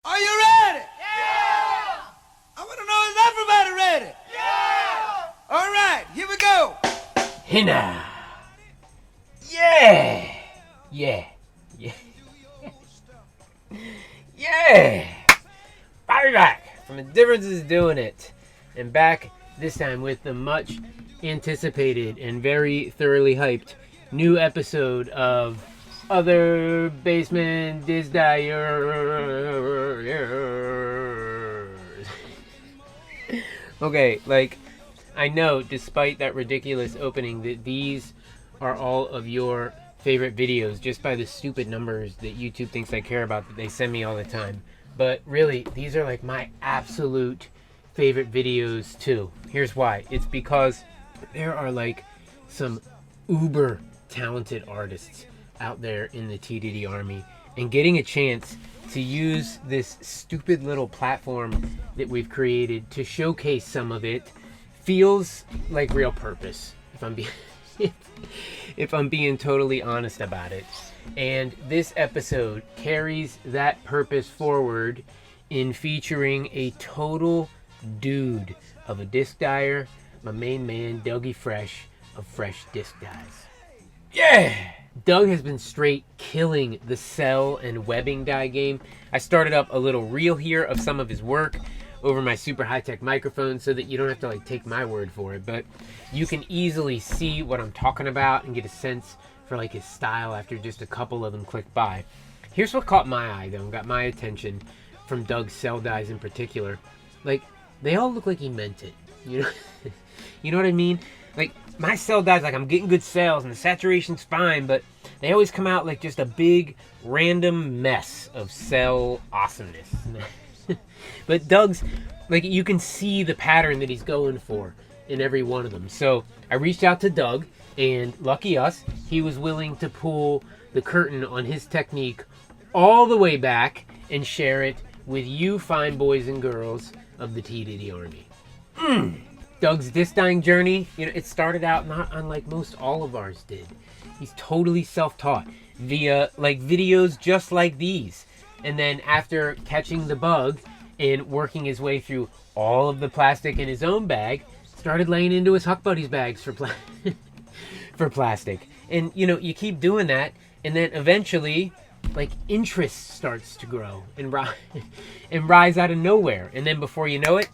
Are you ready? Yeah! I want to know, is everybody ready? Yeah! All right, here we go. Hey now. Yeah! Yeah. Yeah. Yeah! Bobby back from The Difference is Doing It. And back this time with the much anticipated and very thoroughly hyped new episode of Other Basement Disc Dyers. Okay, like, I know despite that ridiculous opening that these are all of your favorite videos just by the stupid numbers that YouTube thinks I care about that they send me all the time. But really, these are like my absolute favorite videos too. Here's why. It's because there are like some uber talented artists out there in the TDIDI Army, and getting a chance to use this stupid little platform that we've created to showcase some of it feels like real purpose, if I'm being totally honest about it. And this episode carries that purpose forward in featuring a total dude of a disc dyer, my main man, Dougie Fresch of Fresch Disc Dyes. Yeah! Doug has been straight killing the cell and webbing dye game. I started up a little reel here of some of his work over my super high-tech microphone so that you don't have to like take my word for it, but you can easily see what I'm talking about and get a sense for like his style after just a couple of them click by. Here's what caught my eye though and got my attention from Doug's cell dyes in particular. Like, they all look like he meant it, you know? You know what I mean? Like, my cell dyes, like, I'm getting good sales and the saturation's fine, but they always come out like just a big random mess of cell awesomeness. But Doug's, like, you can see the pattern that he's going for in every one of them. So I reached out to Doug, and lucky us, he was willing to pull the curtain on his technique all the way back and share it with you fine boys and girls of the TDIDI Army. Doug's disc dyeing journey, you know, it started out not unlike most all of ours did. He's totally self-taught via like videos just like these. And then after catching the bug and working his way through all of the plastic in his own bag, started laying into his Huck Buddies bags for for plastic. And you know, you keep doing that, and then eventually like interest starts to grow and rise out of nowhere. And then before you know it,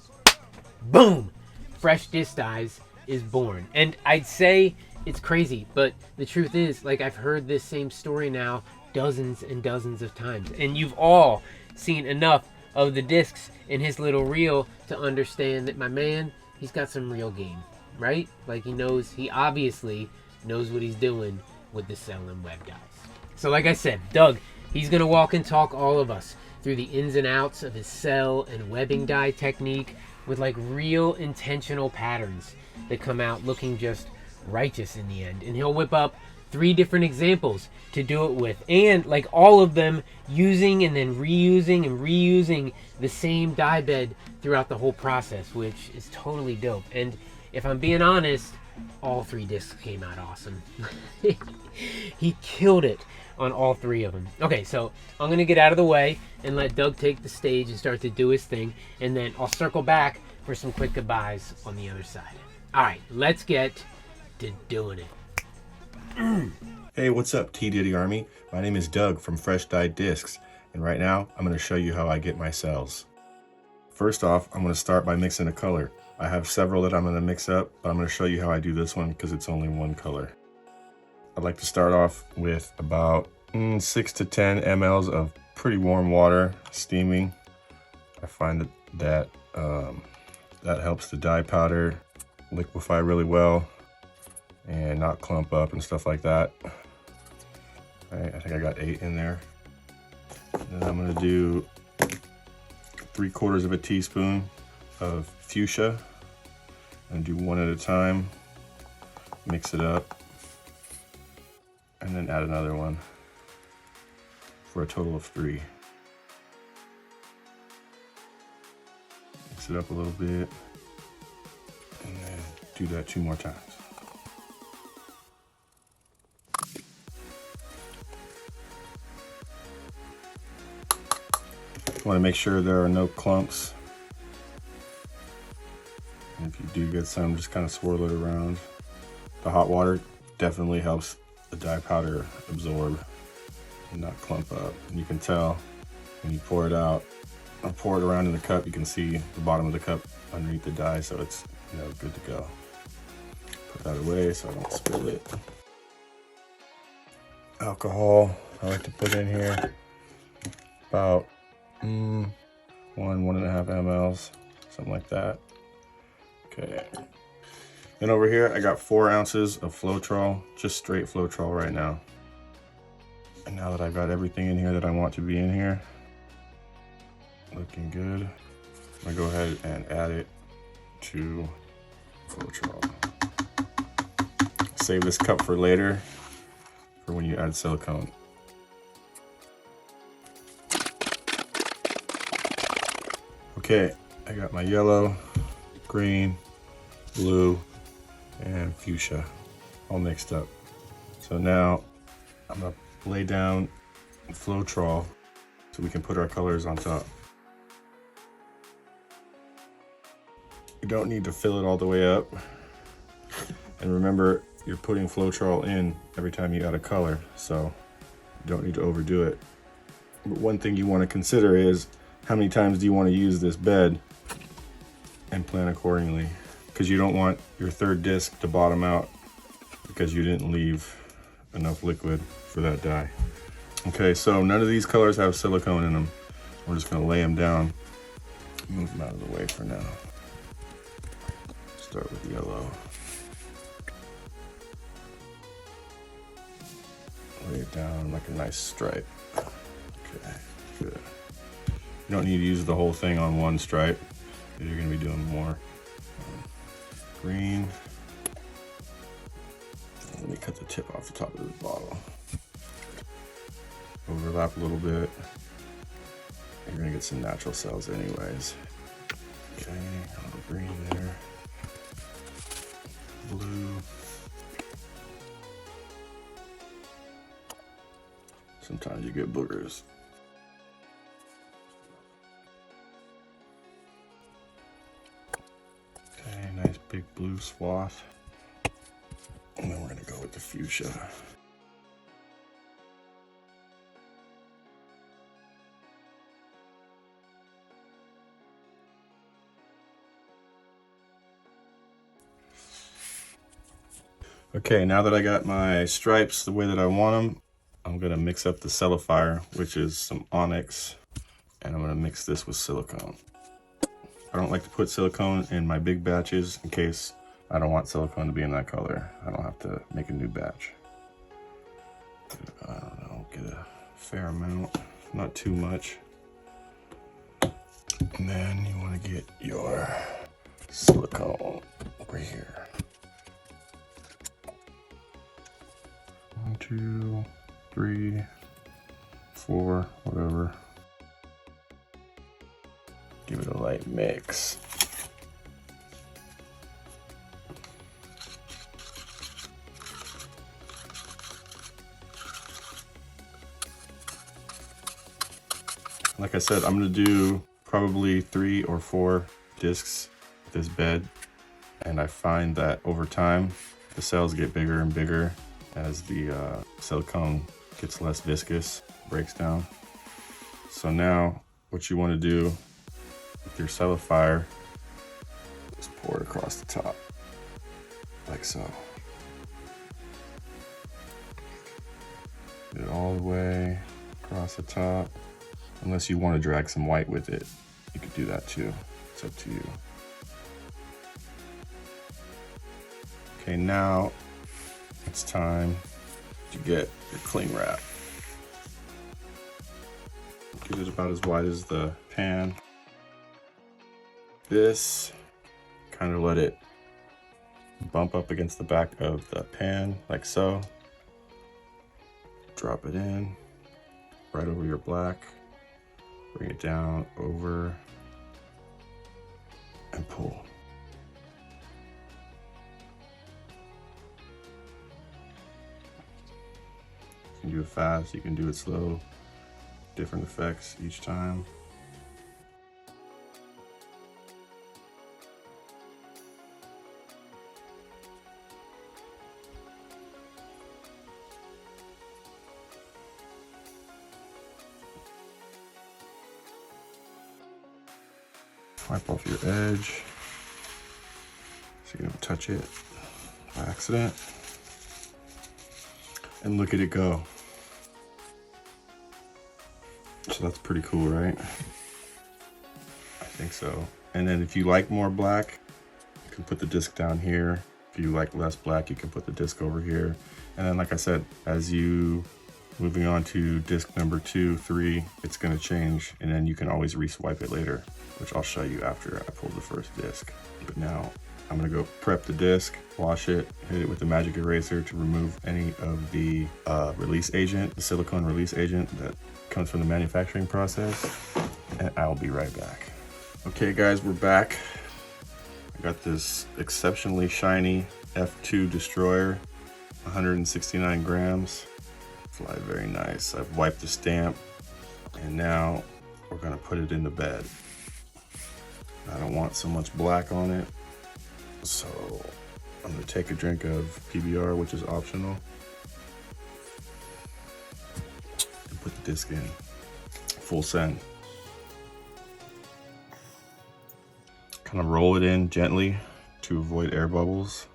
boom, Fresch Disc Dyes is born. And I'd say it's crazy, but the truth is, like, I've heard this same story now dozens and dozens of times, and you've all seen enough of the discs in his little reel to understand that my man, he's got some real game, right? Like, he obviously knows what he's doing with the cell and web dyes. So like I said, Doug, he's gonna walk and talk all of us through the ins and outs of his cell and webbing dye technique with like real intentional patterns that come out looking just righteous in the end. And he'll whip up 3 different examples to do it with, and like all of them using and then reusing the same dye bed throughout the whole process, which is totally dope. And if I'm being honest, all 3 discs came out awesome. He killed it on all 3 of them. Okay, so I'm gonna get out of the way and let Doug take the stage and start to do his thing, and then I'll circle back for some quick goodbyes on the other side. All right, let's get to doing it. Hey, what's up, TDIDI Army? My name is Doug from Fresh Discs, and right now I'm going to show you how I get my cells. First off, I'm going to start by mixing a color. I have several that I'm going to mix up, but I'm going to show you how I do this one because it's only one color. I'd like to start off with about 6 to 10 mLs of pretty warm water, steaming. I find that helps the dye powder liquefy really well and not clump up and stuff like that. All right, I think I got 8 in there. And then I'm gonna do 3/4 of a teaspoon of fuchsia and do 1 at a time, mix it up, and then add another one for a total of 3. Mix it up a little bit, and then do that 2 more times. want to make sure there are no clumps. And if you do get some, just kind of swirl it around. The hot water definitely helps the dye powder absorb and not clump up. And you can tell when you pour it out or pour it around in the cup, you can see the bottom of the cup underneath the dye, so it's, you know, good to go. Put that away so I don't spill it. Alcohol I like to put in here, about 1.5 mLs, something like that. Okay. Then over here I got 4 ounces of Floetrol, just straight Floetrol right now. And now that I've got everything in here that I want to be in here, looking good, I'm gonna go ahead and add it to Floetrol. Save this cup for later, for when you add silicone. Okay, I got my yellow, green, blue, and fuchsia all mixed up. So now I'm gonna lay down Floetrol so we can put our colors on top. You don't need to fill it all the way up. And remember, you're putting Floetrol in every time you add a color, so you don't need to overdo it. But one thing you want to consider is how many times do you want to use this bed, and plan accordingly, because you don't want your third disc to bottom out because you didn't leave enough liquid for that dye. Okay, so none of these colors have silicone in them. We're just going to lay them down, move them out of the way for now. Start with yellow. Lay it down like a nice stripe. Okay, good. You don't need to use the whole thing on one stripe, because you're going to be doing more. Green. Let me cut the tip off the top of this bottle. Overlap a little bit. You're going to get some natural cells anyways. Okay, a little green there. Blue. Sometimes you get boogers. Okay, nice big blue swath. And then we're gonna go with the fuchsia. Okay, now that I got my stripes the way that I want them, I'm gonna mix up the cellifier, which is some onyx, and I'm gonna mix this with silicone. I don't like to put silicone in my big batches in case I don't want silicone to be in that color. I don't have to make a new batch. I don't know, get a fair amount, not too much. And then you wanna get your silicone over here. 1, 2, 3, 4, whatever. Give it a light mix. Like I said, I'm gonna do probably 3 or 4 discs with this bed, and I find that over time the cells get bigger and bigger as the silicone gets less viscous, breaks down. So now what you want to do with your cellifier is pour it across the top, like so. Get it all the way across the top. Unless you want to drag some white with it, you could do that too. It's up to you. Okay, now it's time to get your cling wrap. Get it about as wide as the pan. This, kind of let it bump up against the back of the pan, like so. Drop it in, right over your black. Bring it down, over, and pull. You can do it fast, you can do it slow. Different effects each time. Wipe off your edge so you don't touch it by accident. And look at it go. So that's pretty cool, right? I think so. And then if you like more black, you can put the disc down here. If you like less black, you can put the disc over here. And then like I said, as you moving on to disc number 2, 3, it's gonna change, and then you can always re-swipe it later, which I'll show you after I pull the first disc. But now I'm gonna go prep the disc, wash it, hit it with the magic eraser to remove any of the release agent, the silicone release agent that comes from the manufacturing process, and I'll be right back. Okay guys, we're back. I got this exceptionally shiny F2 Destroyer, 169 grams. Fly very nice. I've wiped the stamp, and now we're gonna put it in the bed. I don't want so much black on it, so I'm gonna take a drink of PBR, which is optional, and put the disc in full send. Kind of roll it in gently to avoid air bubbles.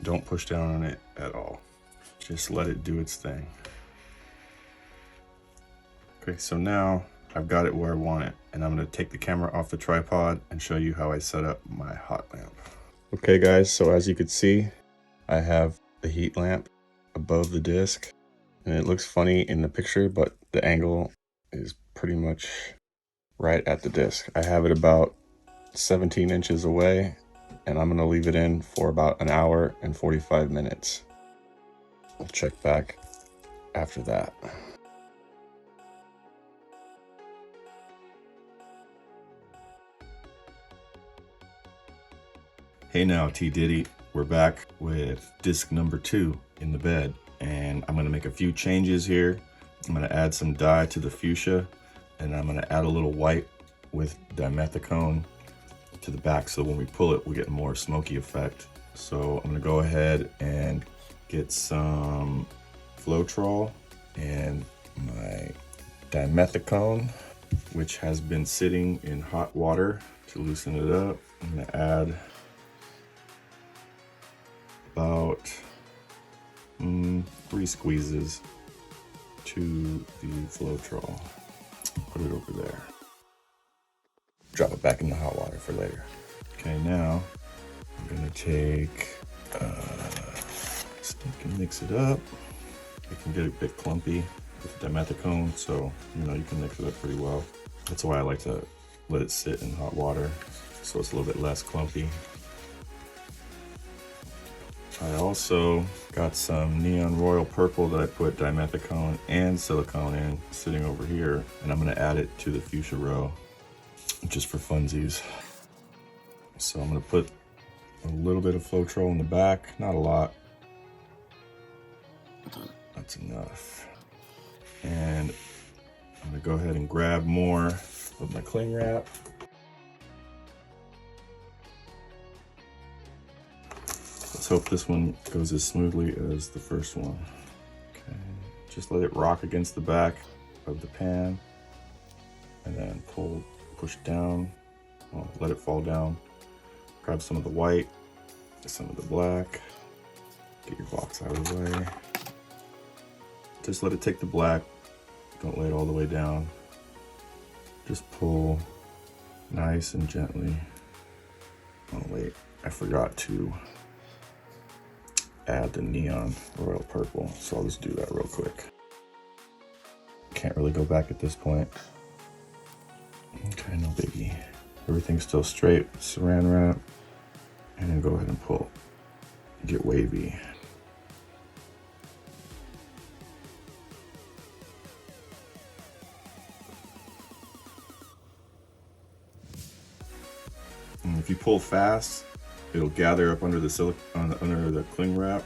Don't push down on it at all. Just let it do its thing. Okay, so now I've got it where I want it, and I'm gonna take the camera off the tripod and show you how I set up my hot lamp. Okay guys, so as you can see, I have the heat lamp above the disc, and it looks funny in the picture, but the angle is pretty much right at the disc. I have it about 17 inches away, and I'm gonna leave it in for about an hour and 45 minutes. I'll check back after that. Hey now, TDIDI, we're back with disc number 2 in the bed, and I'm gonna make a few changes here. I'm gonna add some dye to the fuchsia, and I'm gonna add a little white with dimethicone to the back, so when we pull it, we get a more smoky effect. So I'm gonna go ahead and get some Floetrol and my dimethicone, which has been sitting in hot water to loosen it up. I'm gonna add about 3 squeezes to the Floetrol. Put it over there. Drop it back in the hot water for later. Okay, now I'm gonna take a stick and mix it up. It can get a bit clumpy with dimethicone, so you know you can mix it up pretty well. That's why I like to let it sit in hot water, so it's a little bit less clumpy. I also got some neon royal purple that I put dimethicone and silicone in, sitting over here, and I'm gonna add it to the fuchsia row just for funsies. So I'm gonna put a little bit of Floetrol in the back, not a lot. That's enough. And I'm gonna go ahead and grab more of my cling wrap. Let's hope this one goes as smoothly as the first one. Okay, just let it rock against the back of the pan, and then push down, well, let it fall down. Grab some of the white, some of the black, get your box out of the way. Just let it take the black, don't lay it all the way down. Just pull nice and gently. Oh wait, I forgot to add the neon royal purple, so I'll just do that real quick. Can't really go back at this point. Okay, no biggie. Everything's still straight, saran wrap, and then go ahead and pull. Get wavy. And if you pull fast, it'll gather up under the under the cling wrap,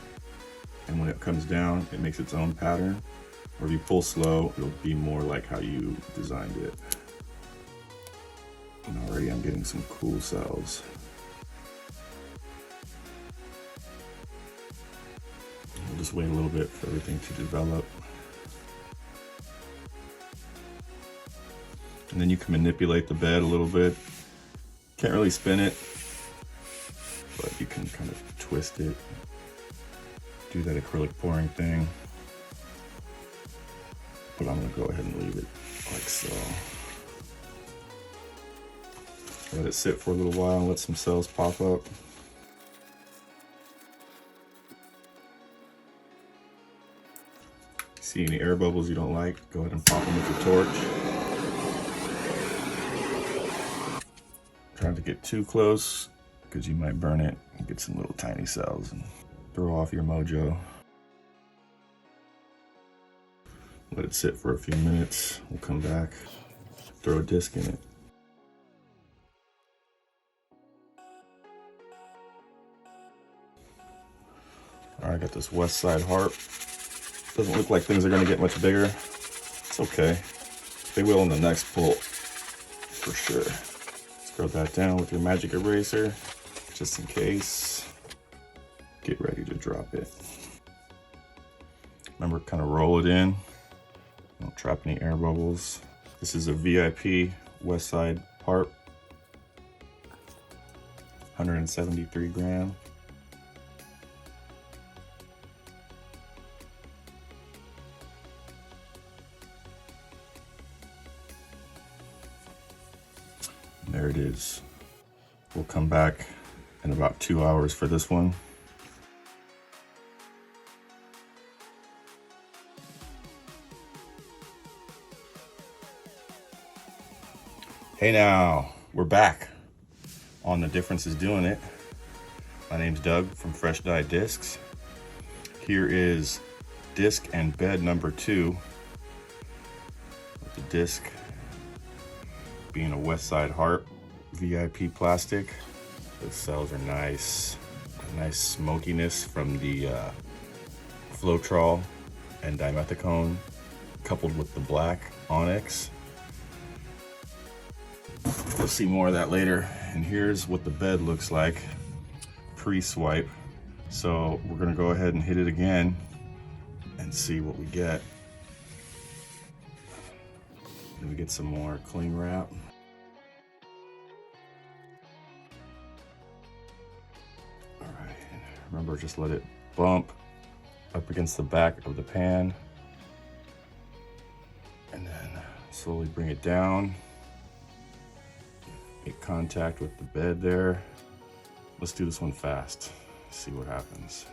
and when it comes down, it makes its own pattern. Or if you pull slow, it'll be more like how you designed it. And already I'm getting some cool cells. We'll just wait a little bit for everything to develop. And then you can manipulate the bed a little bit. Can't really spin it, but you can kind of twist it. Do that acrylic pouring thing. But I'm gonna go ahead and leave it like so. Let it sit for a little while and let some cells pop up. See any air bubbles you don't like, go ahead and pop them with your torch. Try not to get too close because you might burn it and get some little tiny cells and throw off your mojo. Let it sit for a few minutes. We'll come back, throw a disc in it. All right, I got this west side harp. Doesn't look like things are gonna get much bigger. It's okay. They will in the next pull, for sure. Scrub that down with your magic eraser, just in case. Get ready to drop it. Remember, kind of roll it in. Don't trap any air bubbles. This is a VIP west side harp. 173 gram. There it is. We'll come back in about 2 hours for this one. Hey now, we're back on The Difference is Doing It. My name's Doug from Fresch DIE Discs. Here is disc and bed number 2. With the disc being a west side harp VIP plastic. The cells are nice. A nice smokiness from the Floetrol and dimethicone coupled with the black onyx. We'll see more of that later. And here's what the bed looks like pre-swipe. So we're gonna go ahead and hit it again and see what we get. Then we get some more cling wrap. All right, remember, just let it bump up against the back of the pan and then slowly bring it down. Make contact with the bed there. Let's do this one fast, see what happens.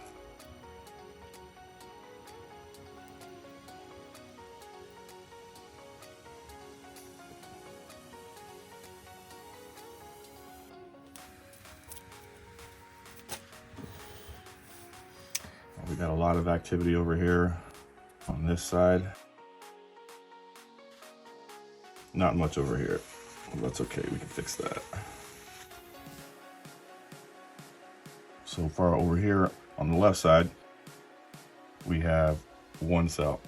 We got a lot of activity over here on this side. Not much over here. That's okay, we can fix that. So far over here on the left side, we have one cell,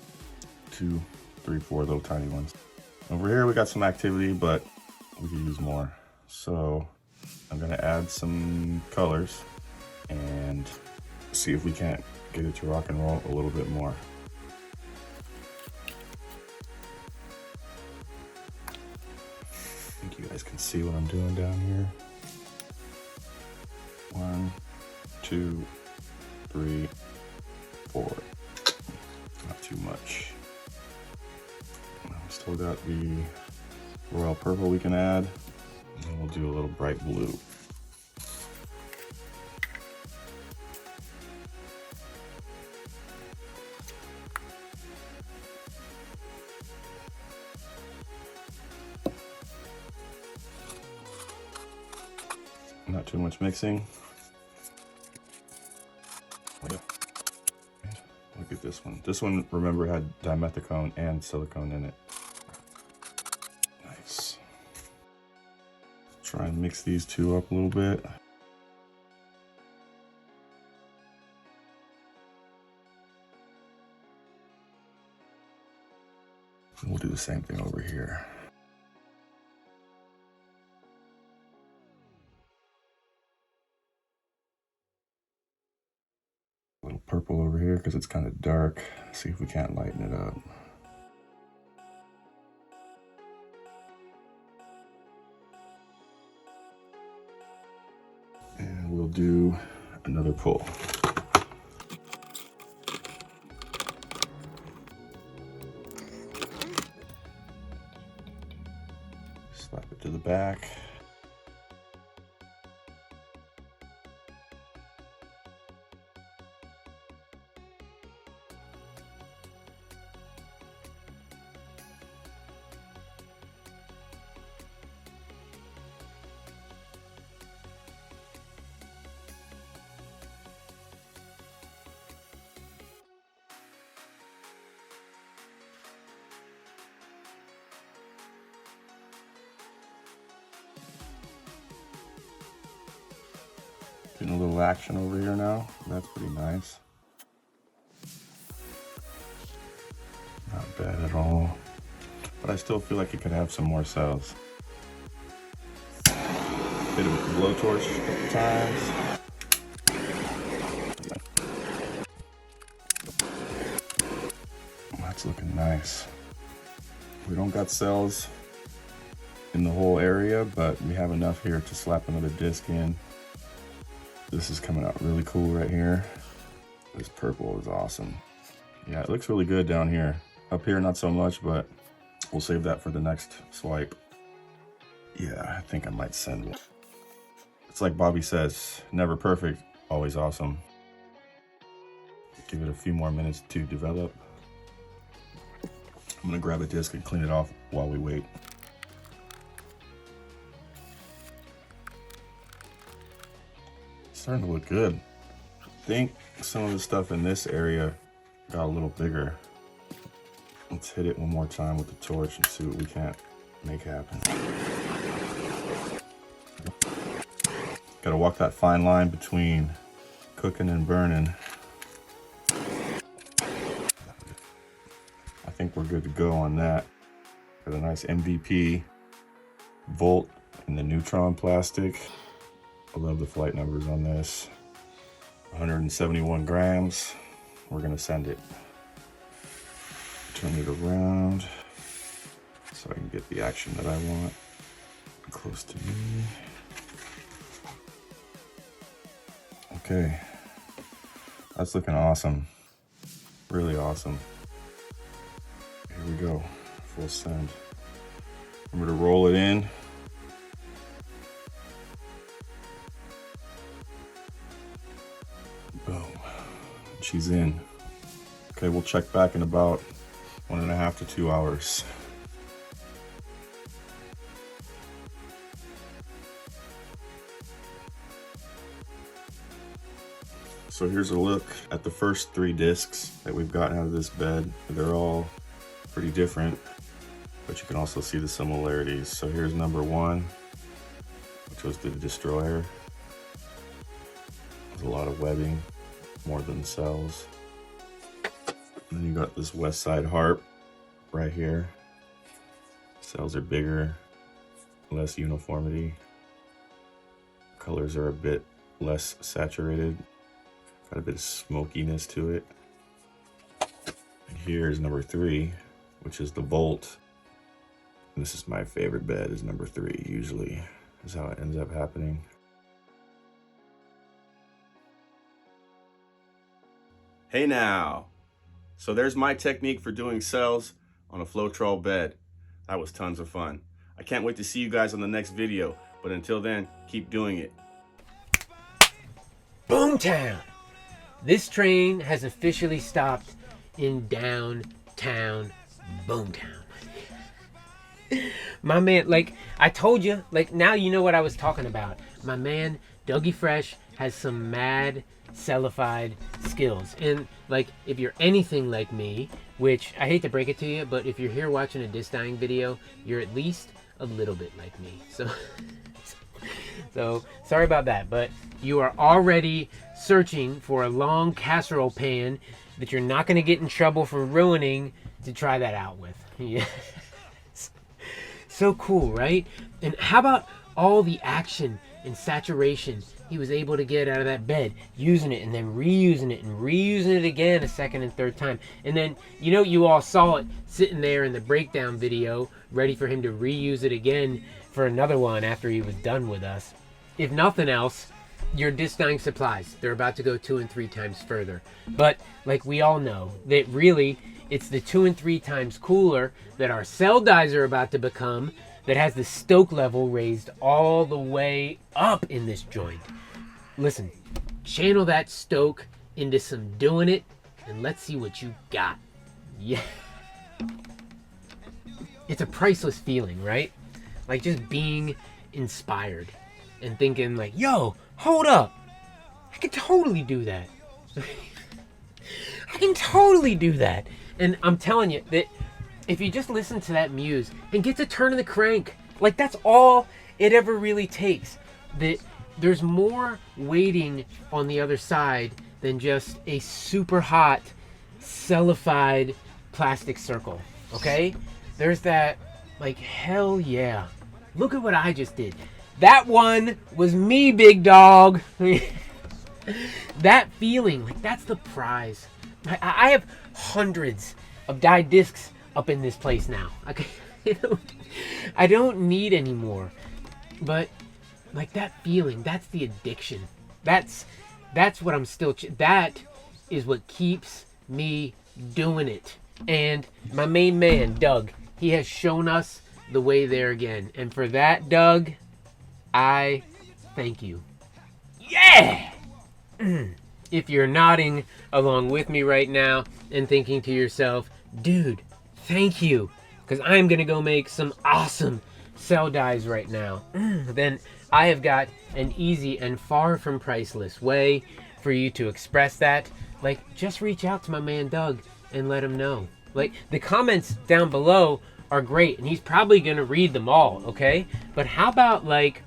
2, 3, 4 little tiny ones. Over here we got some activity, but we could use more. So I'm gonna add some colors and see if we can't get it to rock and roll a little bit more. I think you guys can see what I'm doing down here. 1, 2, 3, 4. Not too much. Still got the royal purple we can add. And then we'll do a little bright blue. Not too much mixing. Look at this one. This one, remember, had dimethicone and silicone in it. Nice. Try and mix these two up a little bit. And we'll do the same thing over here. A little purple over here because it's kind of dark. See if we can't lighten it up. we'll do another pull. Slap it to the back. Getting a little action over here now. That's pretty nice. Not bad at all. But I still feel like it could have some more cells. Bit of a blowtorch a couple times. That's looking nice. We don't got cells in the whole area, but we have enough here to slap another disc in. This is coming out really cool right here. This purple is awesome. Yeah, it looks really good down here. Up here, not so much, but we'll save that for the next swipe. Yeah, I think I might send it. It's like Bobby says, never perfect, always awesome. Give it a few more minutes to develop. I'm gonna grab a disc and clean it off while we wait. Starting to look good. I think some of the stuff in this area got a little bigger. Let's hit it one more time with the torch and see what we can't make happen. Gotta walk that fine line between cooking and burning. I think we're good to go on that. Got a nice MVP volt in the neutron plastic. I love the flight numbers on this. 171 grams. We're gonna send it. Turn it around so I can get the action that I want. Close to me. Okay. That's looking awesome. Really awesome. Here we go. Full send. Remember to roll it in. Boom. She's in. Okay, we'll check back in about 1.5 to 2 hours. So here's a look at the first 3 discs that we've gotten out of this bed. They're all pretty different, but you can also see the similarities. So here's number 1, which was the destroyer. There's a lot of webbing, more than cells. And then you got this west side harp right here. Cells are bigger, less uniformity. Colors are a bit less saturated. Got a bit of smokiness to it. And here's number 3, which is the bolt. And this is my favorite bed, is number 3, usually. Is how it ends up happening. Hey now! So there's my technique for doing cells on a Floetrol bed. That was tons of fun. I can't wait to see you guys on the next video, but until then, keep doing it. Boomtown! This train has officially stopped in downtown Boomtown. My man, like I told you, like now you know what I was talking about. My man, Dougie Fresch, has some mad cellified skills. And like if you're anything like me, which I hate to break it to you, but if you're here watching a disc dyeing video, you're at least a little bit like me. So sorry about that, but you are already searching for a long casserole pan that you're not going to get in trouble for ruining to try that out with. Yeah. So cool, right? And how about all the action and saturation he was able to get out of that bed, using it and then reusing it and reusing it again a second and third time. And then, you know, you all saw it sitting there in the breakdown video, ready for him to reuse it again for another one after he was done with us. If nothing else, your disc dyeing supplies. They're about to go 2 and 3 times further. But like we all know that really it's the 2 and 3 times cooler that our cell dyes are about to become that has the stoke level raised all the way up in this joint. Listen, channel that stoke into some doing it and let's see what you got. Yeah. It's a priceless feeling, right? Like just being inspired and thinking like, yo, hold up. I can totally do that. I can totally do that. And I'm telling you that if you just listen to that muse and get to turning the crank, like that's all it ever really takes. That there's more waiting on the other side than just a super hot cellified plastic circle, okay? There's that, like, hell yeah. Look at what I just did. That one was me, big dog. That feeling, like that's the prize. I have hundreds of dyed discs up in this place now. Okay, I don't need any more. But like that feeling, that's the addiction. That's what I'm still. That is what keeps me doing it. And my main man, Doug, he has shown us the way there again. And for that, Doug, I thank you. Yeah! If you're nodding along with me right now and thinking to yourself, dude, thank you, because I'm going to go make some awesome cell dyes right now, then I have got an easy and far from priceless way for you to express that. Like, just reach out to my man Doug and let him know. Like, the comments down below are great, and he's probably going to read them all, okay? But how about, like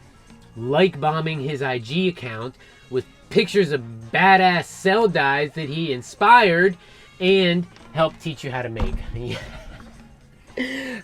bombing his IG account with pictures of badass cell dyes that he inspired and helped teach you how to make.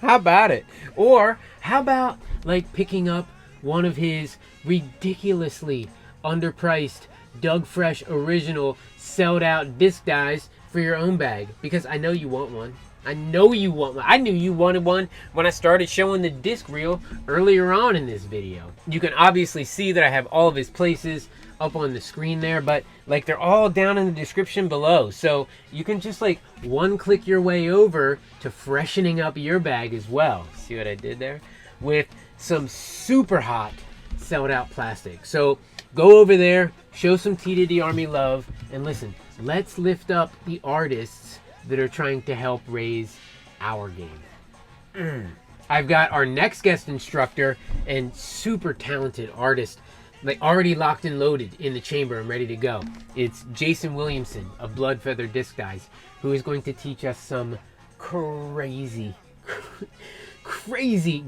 How about it? Or how about like picking up one of his ridiculously underpriced Doug Fresch original sold out disc dyes for your own bag, because I know you want one. I know you want one. I knew you wanted one when I started showing the disc reel earlier on in this video. You can obviously see that I have all of his places up on the screen there, but like they're all down in the description below. So you can just like one-click your way over to freshening up your bag as well. See what I did there? With some super hot sold out plastic. So go over there, show some TDIDI Army love, and listen, let's lift up the artists that are trying to help raise our game. I've got our next guest instructor and super talented artist, like already locked and loaded in the chamber and ready to go. It's Jason Williamson of Blood Feather Disc Dyes, who is going to teach us some crazy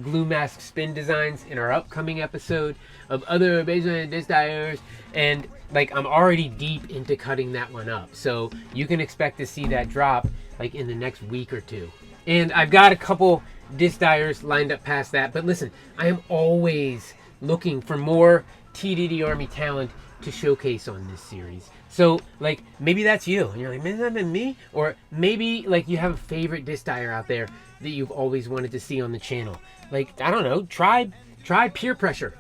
glue mask spin designs in our upcoming episode of other Basement Disc Dyers. And like I'm already deep into cutting that one up, so you can expect to see that drop like in the next week or two. And I've got a couple disc dyers lined up past that, but listen, I am always looking for more TDIDI Army talent to showcase on this series. So like maybe that's you and you're like, maybe that been me, or maybe like you have a favorite disc dyer out there that you've always wanted to see on the channel. Like, I don't know, try peer pressure.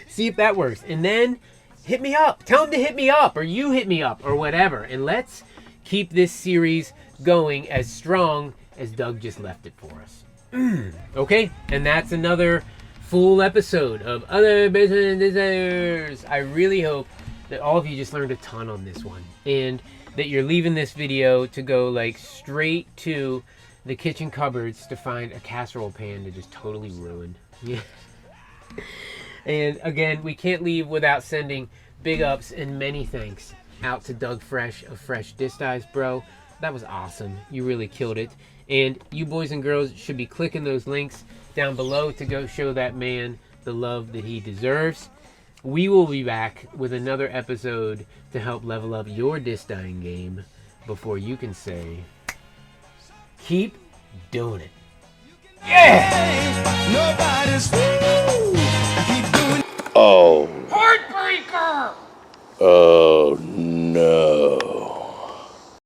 See if that works, and then hit me up. Tell them to hit me up, or you hit me up, or whatever, and let's keep this series going as strong as Doug just left it for us. Okay, and that's another full episode of Other Basement Disc Dyers. I really hope that all of you just learned a ton on this one, and that you're leaving this video to go like straight to the kitchen cupboards to find a casserole pan to just totally ruin. Yeah. And again, we can't leave without sending big ups and many thanks out to Doug Fresch of Fresch Disc Dyes, bro. That was awesome. You really killed it. And you boys and girls should be clicking those links down below to go show that man the love that he deserves. We will be back with another episode to help level up your disc dyeing game before you can say, keep doing it. Yeah! Nobody's fool. Keep doing it. Oh. Heartbreaker! Oh, no.